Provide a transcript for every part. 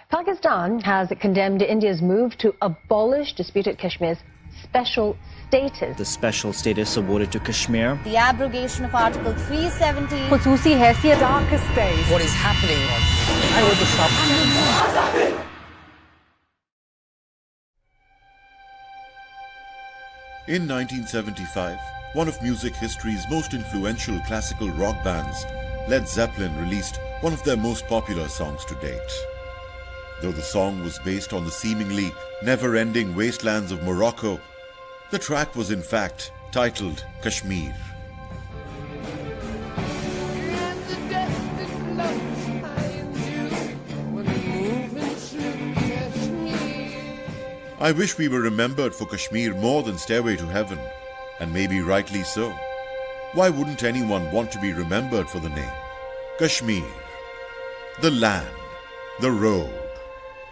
Pakistan has condemned India's move to abolish disputed Kashmir's special status. The special status awarded to Kashmir. The abrogation of Article 370. Khususi haisiyat. Darkest days. What is happening? I want to stop. In 1975, one of music history's most influential classical rock bands, Led Zeppelin, released one of their most popular songs to date. Though the song was based on the seemingly never-ending wastelands of Morocco, the track was in fact titled Kashmir. I wish we were remembered for Kashmir more than Stairway to Heaven, and maybe rightly so. Why wouldn't anyone want to be remembered for the name? Kashmir, the land, the road,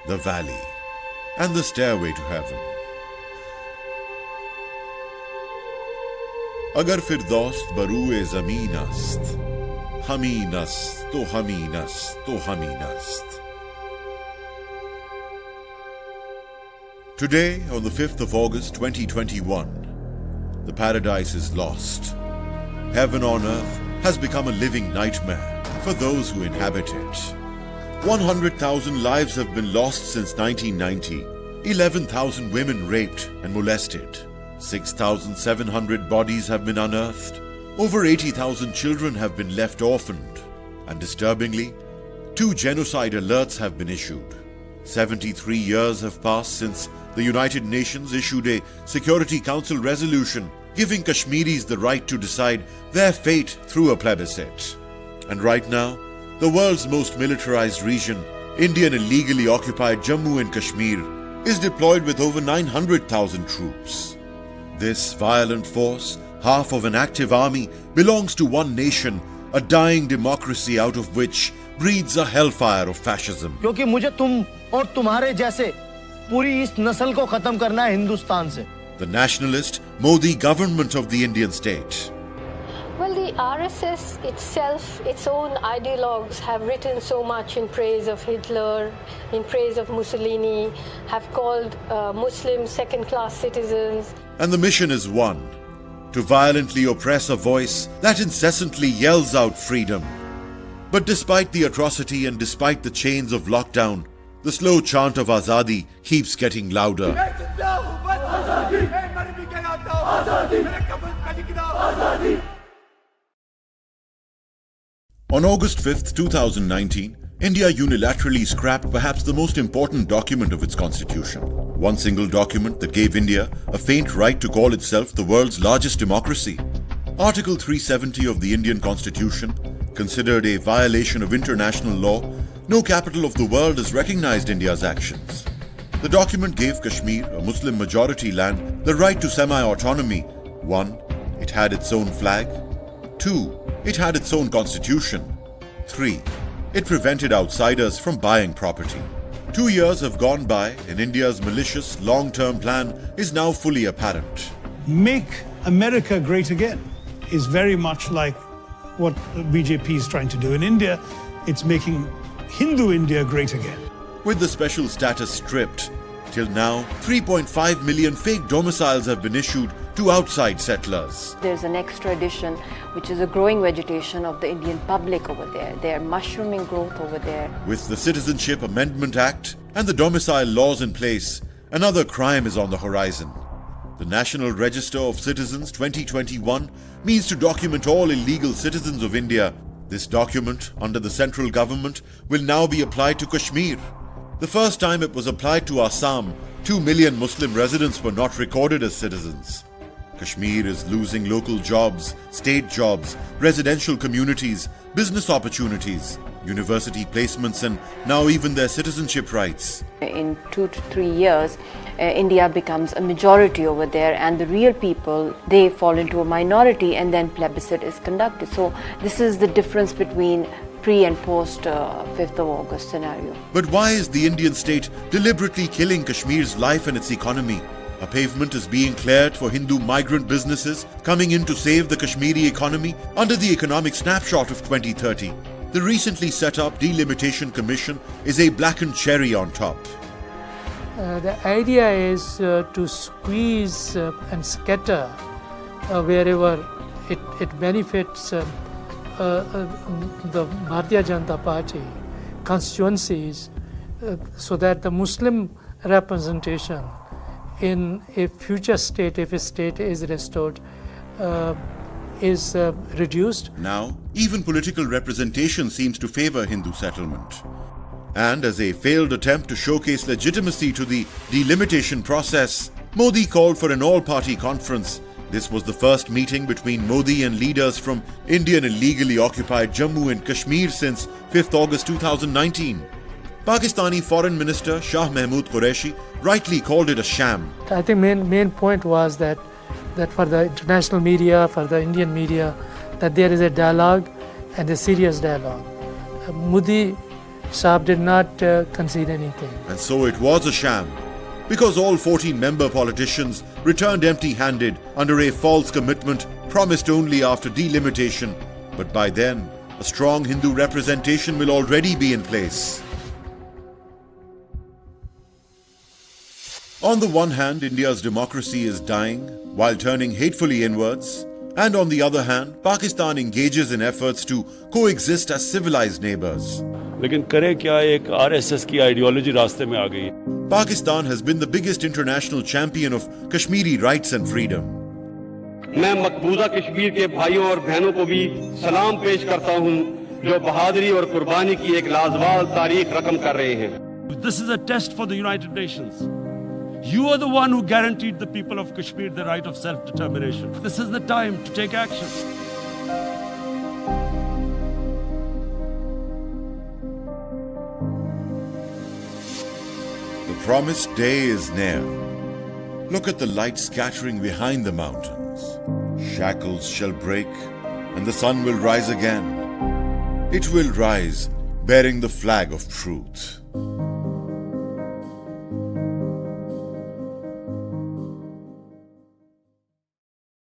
the valley, and the stairway to heaven. Agar firdost baruye zameen ast, hameen ast, to hameen ast, to hameen ast. Today, on the 5th of August 2021, the paradise is lost. Heaven on earth has become a living nightmare for those who inhabit it. 100,000 lives have been lost since 1990, 11,000 women raped and molested, 6,700 bodies have been unearthed, over 80,000 children have been left orphaned, and disturbingly, 2 genocide alerts have been issued. 73 years have passed since the United Nations issued a Security Council resolution giving Kashmiris the right to decide their fate through a plebiscite. And right now, the world's most militarized region, Indian illegally occupied Jammu and Kashmir, is deployed with over 900,000 troops. This violent force, half of an active army, belongs to one nation, a dying democracy out of which breeds a hellfire of fascism. क्योंकि मुझे तुम और तुम्हारे जैसे पूरी इस नस्ल को खत्म करना है हिंदुस्तान से. The nationalist Modi government of the Indian state. Well, the RSS itself, its own ideologues have written so much in praise of Hitler, in praise of Mussolini, have called Muslims second-class citizens. And the mission is one, to violently oppress a voice that incessantly yells out freedom. But despite the atrocity and despite the chains of lockdown, the slow chant of Azadi keeps getting louder. On August 5th, 2019, India unilaterally scrapped perhaps the most important document of its constitution. One single document that gave India a faint right to call itself the world's largest democracy. Article 370 of the Indian Constitution, considered a violation of international law, no capital of the world has recognized India's actions. The document gave Kashmir, a Muslim-majority land, the right to semi-autonomy. 1. It had its own flag. 2. It had its own constitution. 3. It prevented outsiders from buying property. 2 years have gone by and India's malicious long-term plan is now fully apparent. Make America great again is very much like what BJP is trying to do in India. It's making Hindu India great again. With the special status stripped, till now 3.5 million fake domiciles have been issued to outside settlers. There's an extra addition, which is a growing vegetation of the Indian public over there. They're mushrooming growth over there. With the Citizenship Amendment Act and the domicile laws in place, another crime is on the horizon. The National Register of Citizens 2021 means to document all illegal citizens of India. This document, under the central government, will now be applied to Kashmir. The first time it was applied to Assam, 2 million Muslim residents were not recorded as citizens. Kashmir is losing local jobs, state jobs, residential communities, business opportunities, university placements, and now even their citizenship rights. In 2 to 3 years, India becomes a majority over there, and the real people, they fall into a minority, and then plebiscite is conducted. So this is the difference between pre and post 5th of August scenario. But why is the Indian state deliberately killing Kashmir's life and its economy? A pavement is being cleared for Hindu migrant businesses coming in to save the Kashmiri economy under the economic snapshot of 2030. the recently set up Delimitation Commission is a blackened cherry on top. The idea is to squeeze and scatter wherever it benefits the Bharatiya Janata Party constituencies, so that the Muslim representation in a future state, if a state is restored, is reduced. Now, even political representation seems to favor Hindu settlement. And as a failed attempt to showcase legitimacy to the delimitation process, Modi called for an all-party conference. This was the first meeting between Modi and leaders from Indian illegally occupied Jammu and Kashmir since 5th August 2019. Pakistani Foreign Minister Shah Mahmood Qureshi rightly called it a sham. I think main point was that for the international media, for the Indian media, that there is a dialogue and a serious dialogue. Modi Saab did not concede anything. And so it was a sham, because all 14 member politicians returned empty-handed under a false commitment promised only after delimitation. But by then, a strong Hindu representation will already be in place. On the one hand, India's democracy is dying while turning hatefully inwards, and on the other hand, Pakistan engages in efforts to coexist as civilized neighbors. लेकिन करे क्या, एक RSS की ideology रास्ते में आ गई. Pakistan has been the biggest international champion of Kashmiri rights and freedom. मैं मकबूजा कश्मीर के भाइयों और बहनों को भी सलाम पेश करता हूं, जो बहादुरी और कुर्बानी की एक लाजवाब तारीख रकम कर रहे हैं. This is a test for the United Nations. You are the one who guaranteed the people of Kashmir the right of self-determination. This is the time to take action. The promised day is near. Look at the light scattering behind the mountains. Shackles shall break, and the sun will rise again. It will rise, bearing the flag of truth.